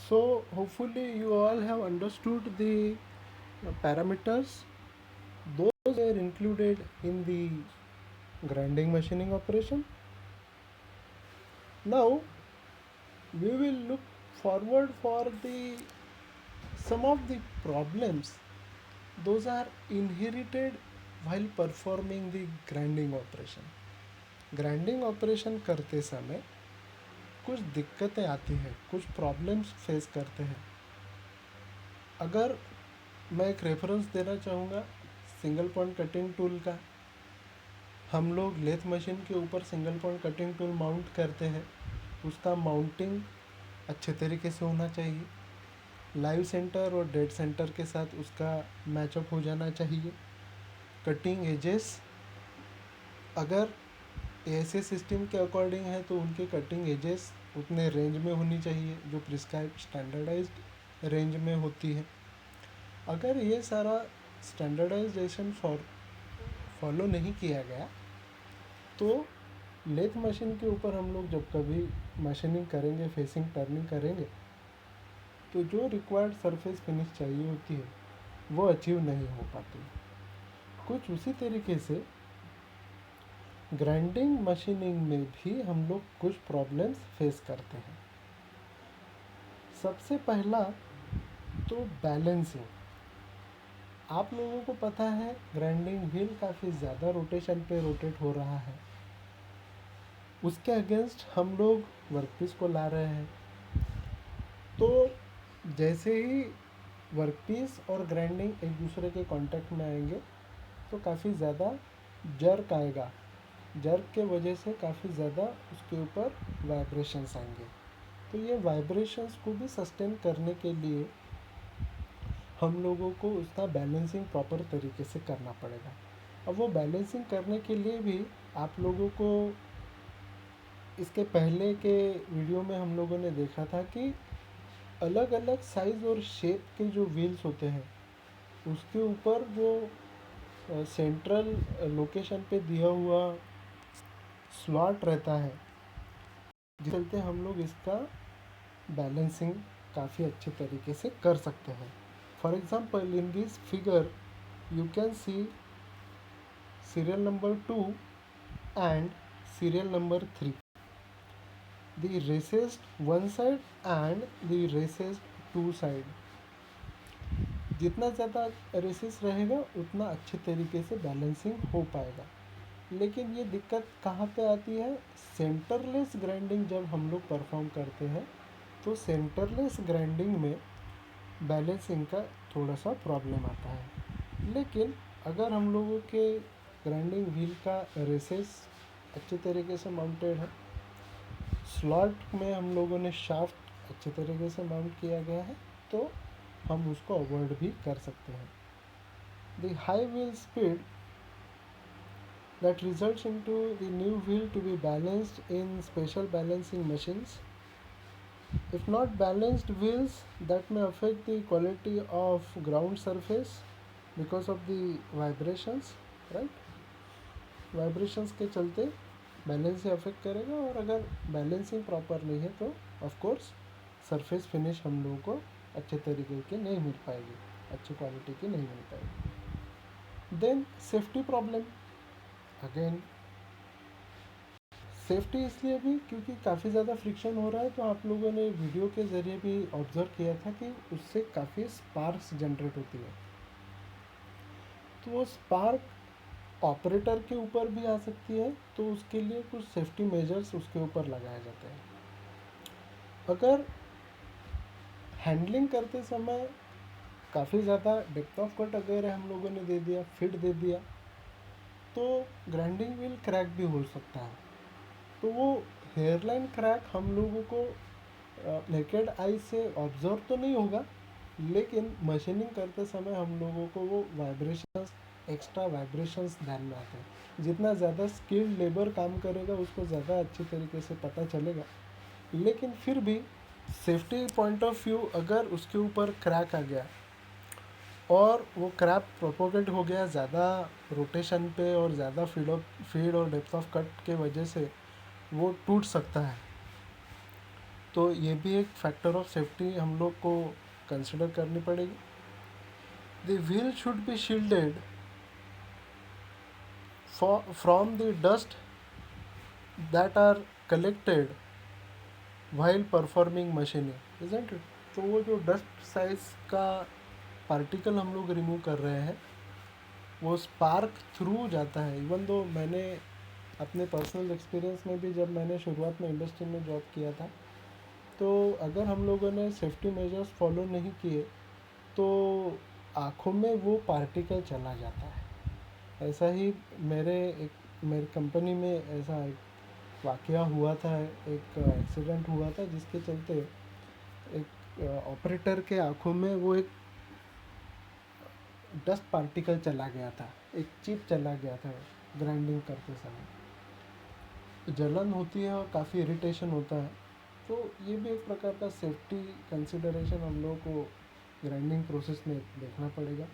So hopefully you all have understood the parameters. Those are included in the grinding machining operation. Now we will look forward for the some of the problems those are inherited while performing the grinding operation. Grinding operation करते समय कुछ दिक्कतें आती हैं, कुछ problems face करते हैं. अगर मैं एक रेफरेंस देना चाहूँगा सिंगल पॉइंट कटिंग टूल का. हम लोग लेथ मशीन के ऊपर single point cutting tool mount करते हैं. उसका माउंटिंग अच्छे तरीके से होना चाहिए. लाइव सेंटर और डेड सेंटर के साथ उसका मैचअप हो जाना चाहिए. कटिंग एजेस अगर ऐसे सिस्टम के अकॉर्डिंग है तो उनके कटिंग एजेस उतने रेंज में होनी चाहिए जो प्रिस्क्राइब स्टैंडर्डाइज्ड रेंज में होती है. अगर ये सारा स्टैंडर्डाइजेशन फॉलो नहीं किया गया तो लेथ मशीन के ऊपर हम लोग जब कभी मशीनिंग करेंगे, फेसिंग टर्निंग करेंगे, तो जो रिक्वायर्ड सरफेस फिनिश चाहिए होती है वो अचीव नहीं हो पाती. कुछ उसी तरीके से ग्राइंडिंग मशीनिंग में भी हम लोग कुछ प्रॉब्लम्स फेस करते हैं. सबसे पहला तो बैलेंसिंग. आप लोगों को पता है ग्राइंडिंग व्हील काफ़ी ज़्यादा रोटेशन पे रोटेट हो रहा है. उसके अगेंस्ट हम लोग वर्कपीस को ला रहे हैं. तो जैसे ही वर्कपीस और ग्राइंडिंग एक दूसरे के कांटेक्ट में आएंगे तो काफ़ी ज़्यादा जर्क आएगा. जर्क के वजह से काफ़ी ज़्यादा उसके ऊपर वाइब्रेशंस आएंगे. तो ये वाइब्रेशंस को भी सस्टेन करने के लिए हम लोगों को उसका बैलेंसिंग प्रॉपर तरीके से करना पड़ेगा. अब वो बैलेंसिंग करने के लिए भी आप लोगों को इसके पहले के वीडियो में हम लोगों ने देखा था कि अलग अलग साइज़ और शेप के जो व्हील्स होते हैं उसके ऊपर जो सेंट्रल लोकेशन पे दिया हुआ स्लॉट रहता है, जिस चलते हम लोग इसका बैलेंसिंग काफ़ी अच्छे तरीके से कर सकते हैं. For example in this figure you can see serial number 2 and serial number 3, the recessed one side and the recessed two side. जितना ज़्यादा रेसेस रहेगा उतना अच्छे तरीके से बैलेंसिंग हो पाएगा. लेकिन ये दिक्कत कहाँ पे आती है? सेंटरलेस ग्राइंडिंग जब हम लोग परफॉर्म करते हैं तो सेंटरलेस ग्राइंडिंग में बैलेंसिंग का थोड़ा सा प्रॉब्लम आता है. लेकिन अगर हम लोगों के ग्राइंडिंग व्हील का रेसेस अच्छे तरीके से माउंटेड है, स्लॉट में हम लोगों ने शाफ्ट अच्छे तरीके से माउंट किया गया है, तो हम उसको अवॉइड भी कर सकते हैं. The high wheel speed that results into the new wheel to be balanced in special balancing machines. If not balanced wheels, that may affect the quality of ground surface because of the vibrations, right? Vibrations के चलते balance से affect करेगा. और अगर balancing proper नहीं है तो of course surface finish हम लोगों को अच्छे तरीके की नहीं मिल पाएगी, अच्छी क्वालिटी की नहीं मिल पाएगी. Then safety problem. Again safety इसलिए भी क्योंकि काफ़ी ज़्यादा फ्रिक्शन हो रहा है. तो आप लोगों ने वीडियो के ज़रिए भी ऑब्ज़र्व किया था कि उससे काफ़ी स्पार्क्स जनरेट होती है. तो वो स्पार्क ऑपरेटर के ऊपर भी आ सकती है, तो उसके लिए कुछ सेफ्टी मेजर्स उसके ऊपर लगाए जाते हैं. अगर हैंडलिंग करते समय काफ़ी ज़्यादा डेप्थ ऑफ कट अगर हम लोगों ने दे दिया, फिट दे दिया, तो ग्राइंडिंग व्हील क्रैक भी हो सकता है. तो वो हेयरलाइन क्रैक हम लोगों को नेकेड आई से ऑब्जर्व तो नहीं होगा, लेकिन मशीनिंग करते समय हम लोगों को वो वाइब्रेशंस, एक्स्ट्रा वाइब्रेशंस ध्यान में आते हैं. जितना ज़्यादा स्किल्ड लेबर काम करेगा उसको ज़्यादा अच्छी तरीके से पता चलेगा. लेकिन फिर भी सेफ्टी पॉइंट ऑफ व्यू अगर उसके ऊपर क्रैक आ गया और वो क्रैक प्रोपोगेट हो गया ज़्यादा रोटेशन पे और ज़्यादा फीड और डेप्थ ऑफ कट के वजह से वो टूट सकता है. तो ये भी एक फैक्टर ऑफ सेफ्टी हम लोग को कंसिडर करनी पड़ेगी. The wheel should be shielded from the dust that are collected while performing machining, isn't it? तो वो जो डस्ट साइज का पार्टिकल हम लोग रिमूव कर रहे हैं वो स्पार्क थ्रू जाता है. इवन दो मैंने अपने पर्सनल एक्सपीरियंस में भी जब मैंने शुरुआत में इंडस्ट्री में जॉब किया था, तो अगर हम लोगों ने सेफ्टी मेजर्स फॉलो नहीं किए तो आँखों में वो पार्टिकल चला जाता है. ऐसा ही मेरे कंपनी में ऐसा एक वाक़या हुआ था, एक एक्सीडेंट हुआ था जिसके चलते एक ऑपरेटर के आँखों में वो एक डस्ट पार्टिकल चला गया था, एक चिप चला गया था ग्राइंडिंग करते समय. जलन होती है और काफ़ी इरिटेशन होता है. तो ये भी एक प्रकार का सेफ्टी कंसिडरेशन हम लोगों को ग्राइंडिंग प्रोसेस में देखना पड़ेगा.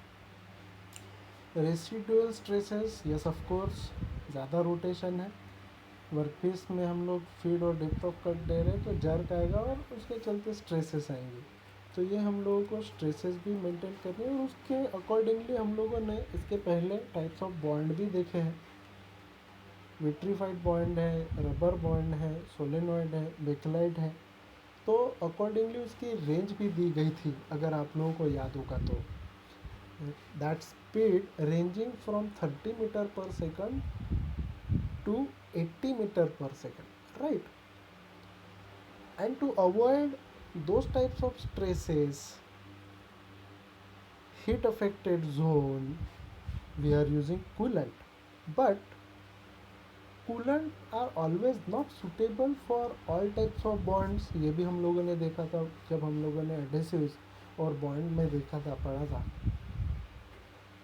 Residual stresses, yes of course, ज़्यादा रोटेशन है वर्कपीस में, हम लोग फीड और डेप्थ ऑफ कट दे रहे हैं तो जर्क आएगा और उसके चलते स्ट्रेसेस आएंगे. तो ये हम लोगों को स्ट्रेसेस भी मेंटेन करने हैं और उसके अकॉर्डिंगली हम लोगों ने इसके पहले टाइप्स ऑफ बॉन्ड भी देखे हैं. विट्रीफाइड बॉन्ड है, रबर बॉन्ड है, सोलेनॉइड है, बेकलाइट है. तो अकॉर्डिंगली उसकी रेंज भी दी गई थी अगर आप लोगों को याद होगा तो. That speed ranging from 30 meter per second to 80 meter per second, right? And to avoid those types of stresses, heat affected zone, we are using coolant, but coolant are always not suitable for all types of bonds. ये भी हम लोगों ने देखा था जब हम लोगों ने एडेसिव्स और बॉन्ड में देखा था, पढ़ा था.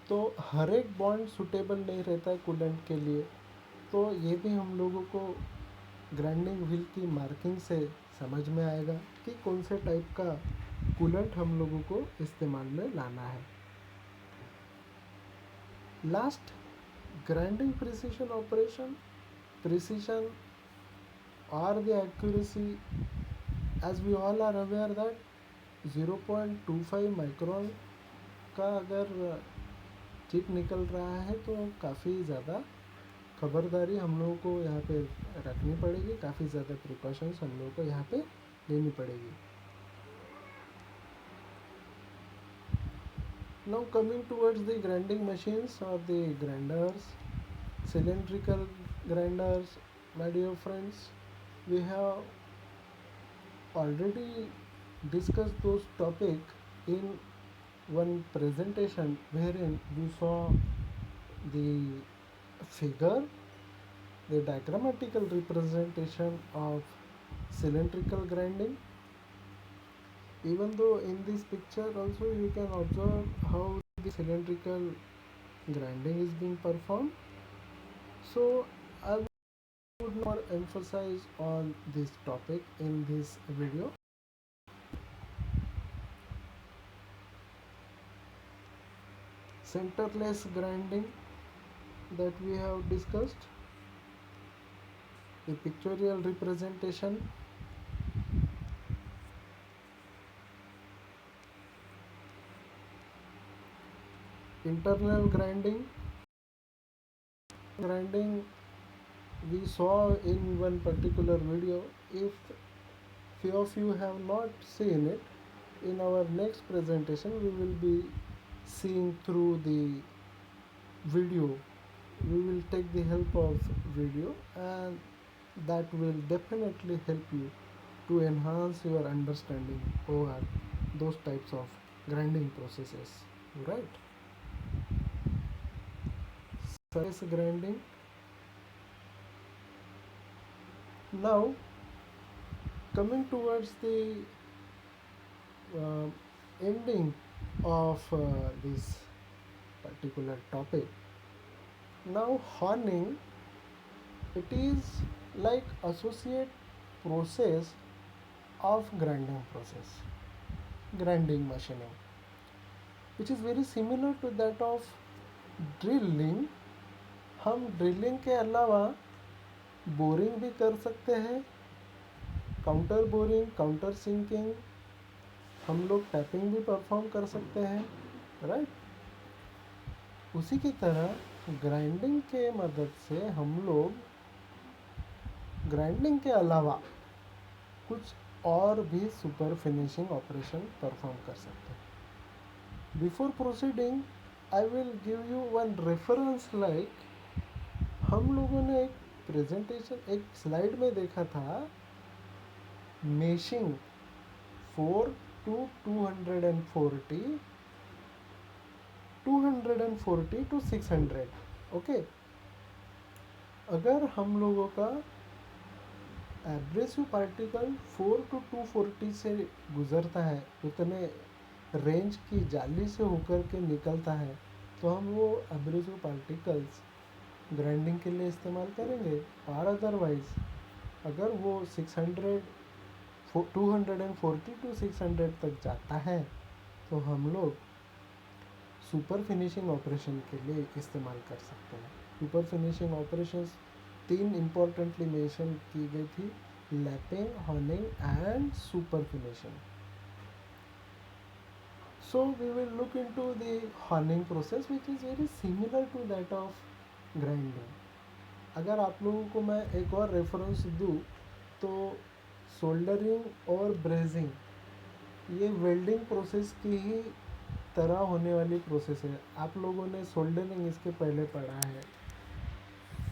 तो हर एक बॉन्ड सुटेबल नहीं रहता है कूलेंट के लिए. तो ये भी हम लोगों को ग्राइंडिंग व्हील की मार्किंग से समझ में आएगा कि कौन से टाइप का कूलेंट हम लोगों को इस्तेमाल में लाना है. Last, grinding precision operation. Precision और the accuracy, as we all are aware that 0.25 micron का अगर चिप निकल रहा है तो काफ़ी ज़्यादा खबरदारी हम लोगों को यहाँ पे रखनी पड़ेगी, काफ़ी ज़्यादा प्रिकॉशंस हम लोगों को यहाँ पे लेनी पड़ेगी. Now coming towards the grinding machines और the grinders, cylindrical grinders, my dear friends, we have already discussed those topic in one presentation wherein we saw the figure, the diagrammatical representation of cylindrical grinding. Even though in this picture also you can observe how the cylindrical grinding is being performed. So I would not emphasize on this topic in this video. Centerless grinding that we have discussed, the pictorial representation, internal grinding we saw in one particular video. If few of you have not seen it, in our next presentation we will be seeing through the video. We will take the help of video, and that will definitely help you to enhance your understanding over those types of grinding processes, right? Surface grinding. Now coming towards the ending of this particular topic. Now honing, it is like associate process of grinding machining, which is very similar to that of drilling. हम drilling के अलावा boring भी कर सकते हैं, counter boring, counter sinking, हम लोग tapping भी परफॉर्म कर सकते हैं, राइट। उसी की तरह ग्राइंडिंग के मदद से हम लोग ग्राइंडिंग के अलावा कुछ और भी सुपर फिनिशिंग ऑपरेशन परफॉर्म कर सकते हैं। Before proceeding I will give you one reference, like हम लोगों ने एक प्रेजेंटेशन, एक स्लाइड में देखा था मेशिंग 4 to 240, 240 to 600, ओके। अगर हम लोगों का एब्रेसिव पार्टिकल 4 to 240 से गुजरता है, उतने रेंज की जाली से होकर के निकलता है, तो हम वो एब्रेसिव पार्टिकल्स ग्राइंडिंग के लिए इस्तेमाल करेंगे। और अदरवाइज अगर वो 600 240 to 600 तक जाता है, तो हम लोग सुपर फिनिशिंग ऑपरेशन के लिए इस्तेमाल कर सकते हैं। Super finishing operations 3 importantly mention की गई थी, lapping, horning and super finishing. So we will look into the honing process, which is very similar to that of grinding. अगर आप लोगों को मैं एक और रेफरेंस दूँ तो सोल्डरिंग और ब्रेजिंग ये वेल्डिंग प्रोसेस की ही तरह होने वाली प्रोसेस है। आप लोगों ने सोल्डरिंग इसके पहले पढ़ा है,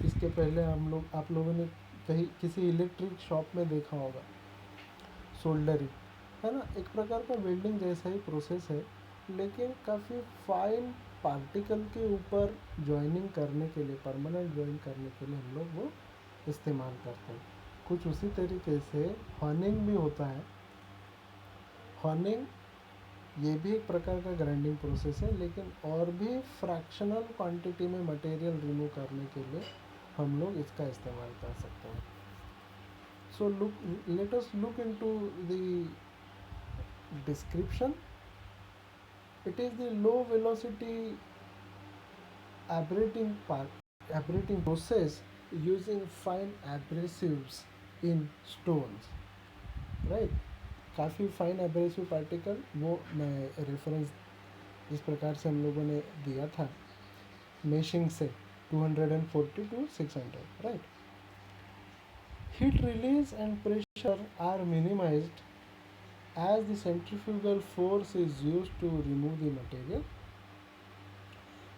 इसके पहले आप लोगों ने कहीं किसी इलेक्ट्रिक शॉप में देखा होगा सोल्डरिंग, है ना। एक प्रकार का वेल्डिंग जैसा ही प्रोसेस है, लेकिन काफ़ी फाइन पार्टिकल के ऊपर जॉइनिंग करने के लिए, परमानेंट जॉइन करने के लिए हम लोग वो इस्तेमाल करते हैं। कुछ उसी तरीके से हॉर्निंग भी होता है। हॉर्निंग ये भी एक प्रकार का ग्राइंडिंग प्रोसेस है, लेकिन और भी फ्रैक्शनल क्वांटिटी में मटेरियल रिमूव करने के लिए हम लोग इसका इस्तेमाल कर सकते हैं। So let us look into the description. It is the low velocity abrating process using fine abrasives in stones, right। काफ़ी फाइन एब्रेसिव पार्टिकल, वो मैं रेफरेंस जिस प्रकार से हम लोगों ने दिया था मेशिंग से 240 to 600, right। Heat release and pressure are minimized as the centrifugal force is used to remove the material.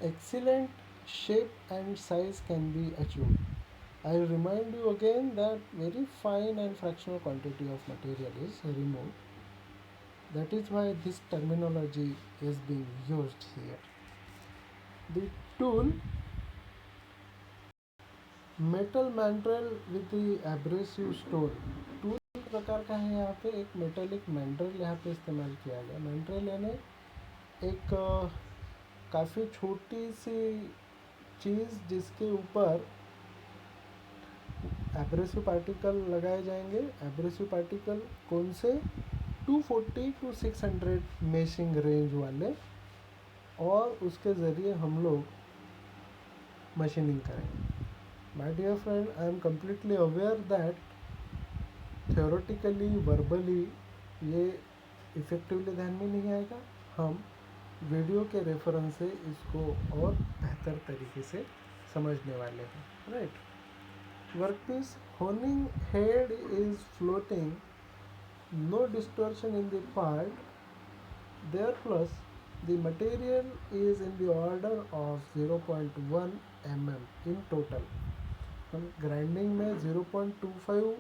Excellent shape and size can be achieved. I will remind you again that very fine and fractional quantity of material is removed. That is why this terminology is being used here. The tool metal mandrel with the abrasive stone. Tool एक प्रकार का है, यहाँ पे एक metallic mandrel यहाँ पे इस्तेमाल किया गया। मैंड्रेल यानी एक काफ़ी छोटी सी चीज़ जिसके ऊपर एब्रेसिव पार्टिकल लगाए जाएंगे। एब्रेसिव पार्टिकल कौन से? 240 to 600 मेशिंग रेंज वाले, और उसके ज़रिए हम लोग मशीनिंग करेंगे। My dear friend, I am completely aware that theoretically, verbally ये इफ़ेक्टिवली ध्यान में नहीं आएगा। हम वीडियो के रेफरेंस से इसको और बेहतर तरीके से समझने वाले हैं, right. Workpiece honing head is floating, no distortion in the part, there plus the material is in the order of 0.1 mm इन टोटल। हम ग्राइंडिंग में 0.25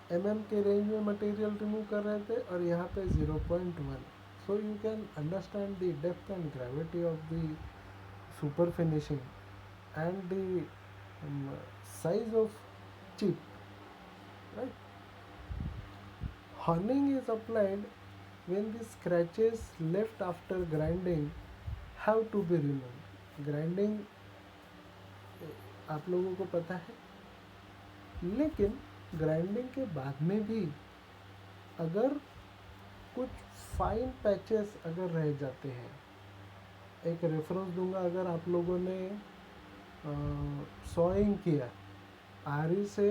mm के रेंज में मटेरियल रिमूव कर रहे थे, और यहाँ पे 0.1। So you can understand the depth and gravity of the super finishing and the size of chip, right? Honing is applied when the scratches left after grinding have to be removed. Grinding आप लोगों को पता है, लेकिन grinding के बाद में भी अगर कुछ फाइन पैचेस अगर रह जाते हैं, एक रेफरेंस दूंगा। अगर आप लोगों ने सॉइंग किया, आरी से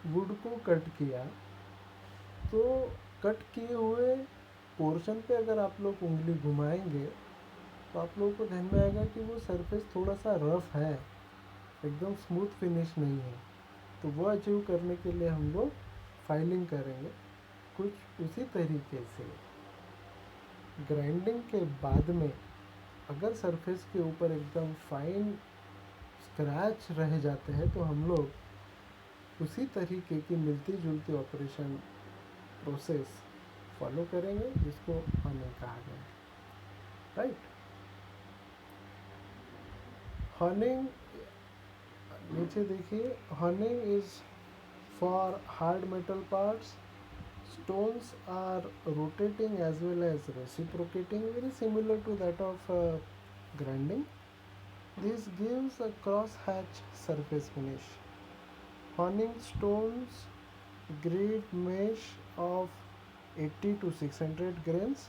वुड को कट किया, तो कट किए हुए पोर्शन पे अगर आप लोग उंगली घुमाएंगे तो आप लोगों को ध्यान में आएगा कि वो सरफेस थोड़ा सा रफ है, एकदम स्मूथ फिनिश नहीं है। तो वो अचीव करने के लिए हम लोग फाइलिंग करेंगे कुछ उसी तरीके से। ग्राइंडिंग के बाद में अगर सरफेस के ऊपर एकदम फाइन स्क्रैच रह जाते हैं तो हम लोग उसी तरीके की मिलती जुलती ऑपरेशन प्रोसेस फॉलो करेंगे जिसको हॉर्निंग कहा गया है, राइट। हॉर्निंग नीचे देखिए, horning is for hard metal parts, stones are rotating as well as reciprocating, very similar to that of grinding. This gives a cross-hatch surface finish. Honing stones grade mesh of 80 to 600 grains.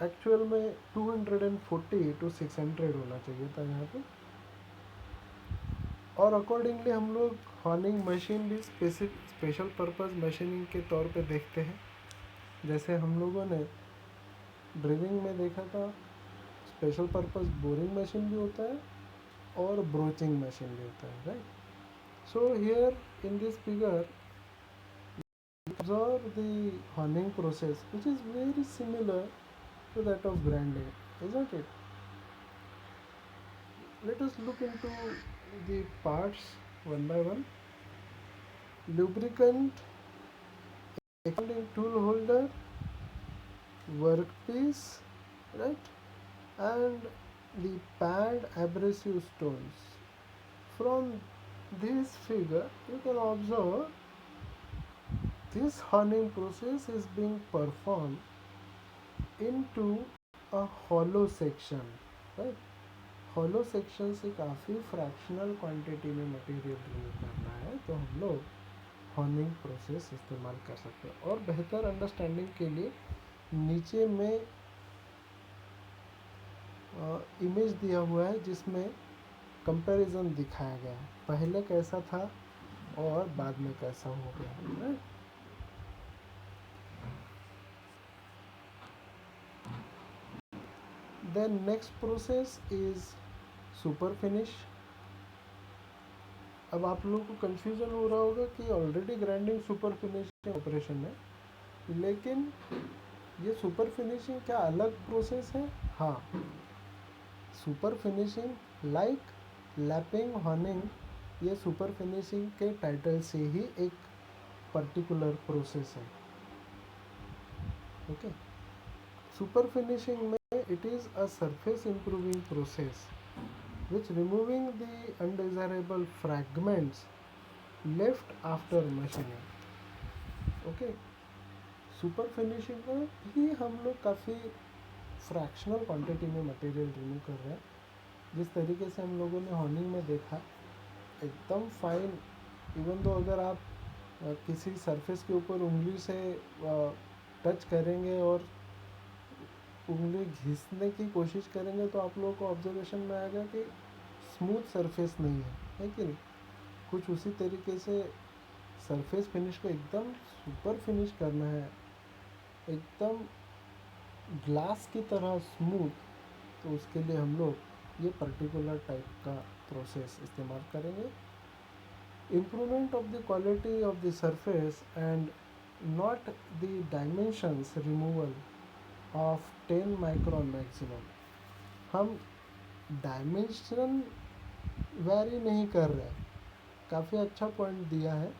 Actual में 240 to 600 होना चाहिए था यहाँ पे। और accordingly हम लोग horning machine भी स्पेशल पर्पस मशीनिंग के तौर पे देखते हैं। जैसे हम लोगों ने ड्रिलिंग में देखा था, स्पेशल पर्पस बोरिंग मशीन भी होता है और ब्रोचिंग मशीन भी होता है, right. So here in this figure observe the honing process which is very similar to that of grinding, isn't it? Let us look into the parts one by one. Lubricant, expanding tool holder, workpiece, right, and the pad abrasive stones. From this figure you can observe this honing process is being performed into a hollow section, right. hollow section से काफ़ी fractional quantity में material remove करना है तो हम लोग horning process इस्तेमाल कर सकते हैं। और बेहतर अंडरस्टैंडिंग के लिए नीचे में इमेज दिया हुआ है जिसमें कंपैरिजन दिखाया गया है, पहले कैसा था और बाद में कैसा हो गया, right. Then next process is super finish. अब आप लोगों को कंफ्यूजन हो रहा होगा कि already grinding super finishing operation है, लेकिन ये सुपर फिनिशिंग क्या अलग प्रोसेस है? हाँ, super finishing like lapping, horning, ये सुपर फिनिशिंग के टाइटल से ही एक पर्टिकुलर प्रोसेस है, ओके। सुपर फिनिशिंग में it is a surface improving process which removing the undesirable fragments left after machining, okay। Super finishing में भी हम लोग काफ़ी फ्रैक्शनल क्वांटिटी में मटेरियल रिमूव कर रहे हैं। जिस तरीके से हम लोगों ने हॉर्निंग में देखा, एकदम फाइन, इवन दो अगर आप किसी सरफेस के ऊपर उंगली से टच करेंगे और उंगली घिसने की कोशिश करेंगे तो आप लोगों को ऑब्जर्वेशन में आएगा कि स्मूथ सरफेस नहीं है कि नहीं। कुछ उसी तरीके से सरफेस फिनिश को एकदम सुपर फिनिश करना है, एकदम ग्लास की तरह स्मूथ, तो उसके लिए हम लोग ये पर्टिकुलर टाइप का प्रोसेस इस्तेमाल करेंगे। Improvement of the quality of the surface and not the dimensions removal of 10 micron maximum. हम डायमेंशन वैरी नहीं कर रहे हैं, काफ़ी अच्छा पॉइंट दिया है।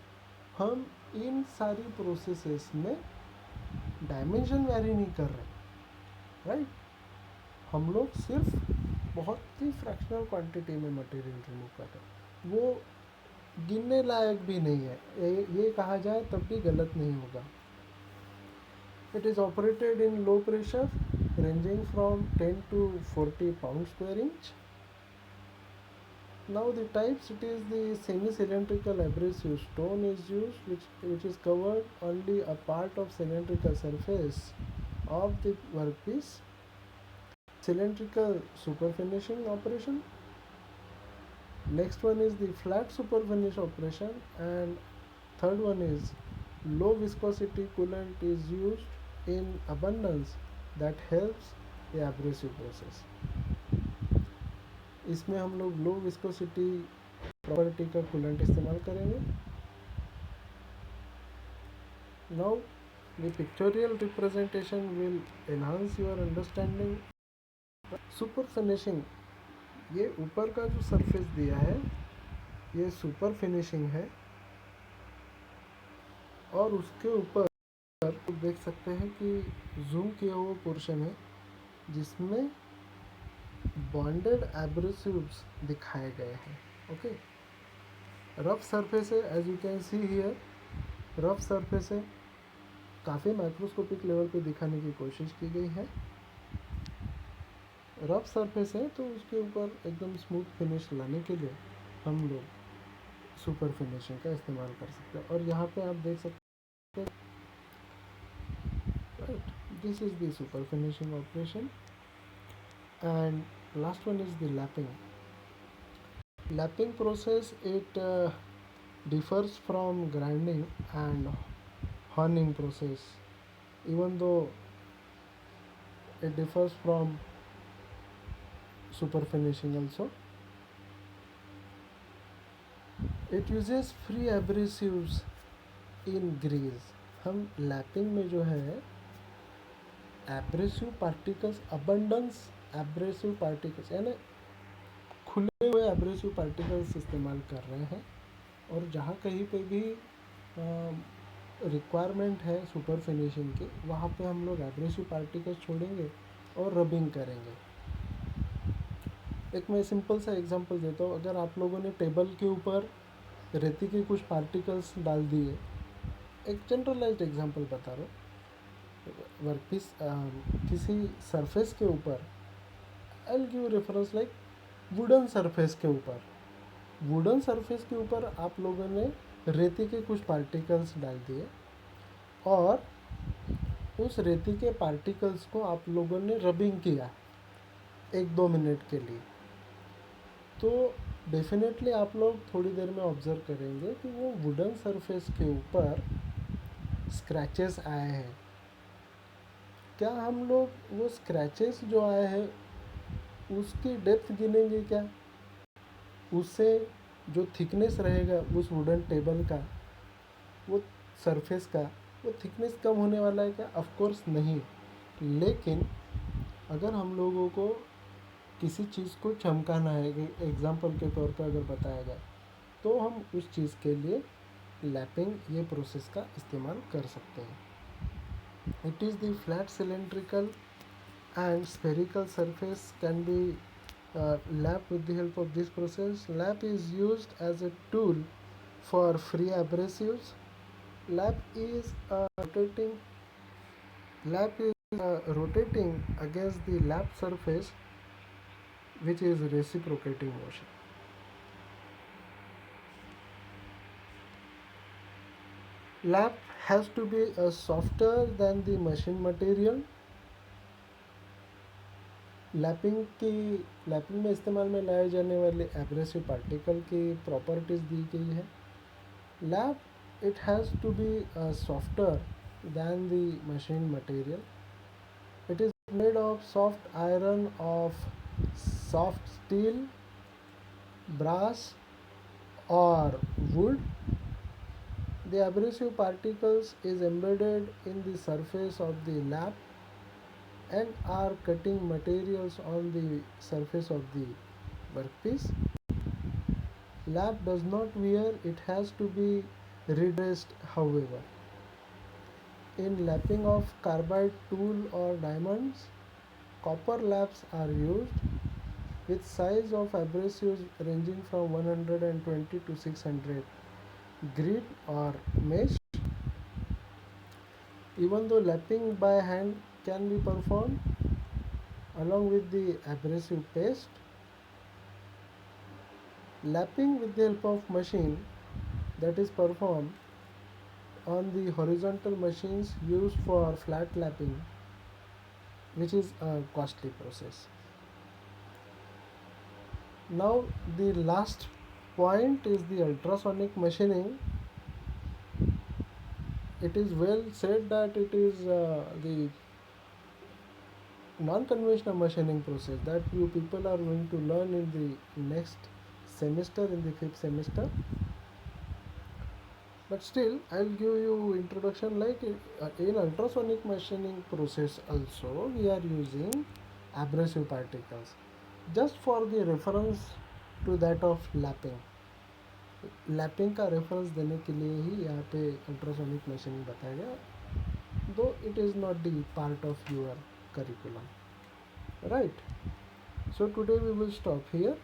हम इन सारी प्रोसेसेस में डायमेंशन वैरी नहीं कर रहे, राइट। हम लोग सिर्फ बहुत ही फ्रैक्शनल क्वांटिटी में मटेरियल रिमूव कर रहे हैं, वो गिनने लायक भी नहीं है, ये कहा जाए तब भी गलत नहीं होगा। It is operated in low pressure ranging from 10 to 40 pounds per inch. Now the types, it is the semi-cylindrical abrasive stone is used, which is covered only a part of cylindrical surface of the workpiece. Cylindrical super finishing operation. Next one is the flat super finish operation, and third one is low viscosity coolant is used in abundance that helps the abrasive process. इसमें हम लोग low viscosity property का coolant इस्तेमाल करेंगे. Now the pictorial representation will enhance your understanding. Super finishing, ये ऊपर का जो सरफेस दिया है ये सुपर फिनिशिंग है, और उसके ऊपर देख सकते हैं कि जूम किया हुआ पोर्शन है जिसमें बॉन्डेड एब्रेसिव्स दिखाए गए हैं. ओके, रफ सरफेस है, as you can see here. Rough surface है, काफ़ी माइक्रोस्कोपिक लेवल पे दिखाने की कोशिश की गई है. रफ सरफेस है तो उसके ऊपर एकदम स्मूथ फिनिश लाने के लिए हम लोग सुपर फिनिशिंग का इस्तेमाल कर सकते हैं. और यहाँ पे आप देख सकते हैं, right, this is the super finishing operation. And last one is the lapping. Lapping process, it differs from grinding and honing process, even though it differs from super finishing also. It uses free abrasives in grease. हम lapping में जो है abrasive particles, abundance abrasive particles यानी खुले हुए abrasive particles इस्तेमाल कर रहे हैं. और जहाँ कहीं पे भी रिक्वायरमेंट है सुपर फिनिशिंग की, वहाँ पे हम लोग एब्रेसिव पार्टिकल्स छोड़ेंगे और रबिंग करेंगे. एक मैं सिंपल सा एग्जांपल देता हूँ. अगर आप लोगों ने टेबल के ऊपर रेती के कुछ पार्टिकल्स डाल दिए, एक जनरलाइज्ड एग्जांपल बता रहा हूँ, वर्कपीस किसी सरफेस के ऊपर, I will give reference like wooden surface के ऊपर. वुडन सरफेस के ऊपर आप लोगों ने रेती के कुछ पार्टिकल्स डाल दिए और उस रेती के पार्टिकल्स को आप लोगों ने रबिंग किया 1-2 मिनट के लिए. तो डेफिनेटली आप लोग थोड़ी देर में ऑब्ज़र्व करेंगे कि वो वुडन सरफेस के ऊपर स्क्रैचेस आए हैं. क्या हम लोग वो स्क्रैचेस जो आए हैं उसकी डेप्थ गिनेंगे क्या? उससे जो थिकनेस रहेगा उस वुडन टेबल का, वो सरफेस का, वो थिकनेस कम होने वाला है क्या? ऑफ कोर्स नहीं. लेकिन अगर हम लोगों को किसी चीज़ को चमकाना है, एग्जांपल के तौर पर अगर बताया जाए, तो हम उस चीज़ के लिए लैपिंग ये प्रोसेस का इस्तेमाल कर सकते हैं. It is the flat cylindrical and spherical surface can be lapped with the help of this process. Lap is used as a tool for free abrasives. Lap is rotating against the lap surface, which is reciprocating motion. Lap has to be softer than the machine material. Lapping में इस्तेमाल में लाए जाने वाले abrasive particle की properties दी गई है. Lap it has to be softer than the machine material. It is made of soft iron, of soft steel, brass और wood. The abrasive particles is embedded in the surface of the lap and are cutting materials on the surface of the workpiece. Lap does not wear, it has to be redressed. However, in lapping of carbide tool or diamonds, copper laps are used with size of abrasives ranging from 120 to 600 grit or mesh. Even though lapping by hand can be performed along with the abrasive paste, lapping with the help of machine that is performed on the horizontal machines used for flat lapping, which is a costly process. Now the last point is the ultrasonic machining. it is well said that it is the non-conventional machining process that you people are going to learn in the next semester, in the fifth semester. But still, I'll give you introduction like in ultrasonic machining process also we are using abrasive particles. Just for the reference to that of lapping, lapping का reference देने के लिए ही यहाँ पे ultrasonic machining बताया गया, दो it is not the part of your curriculum, right. So today we will stop here.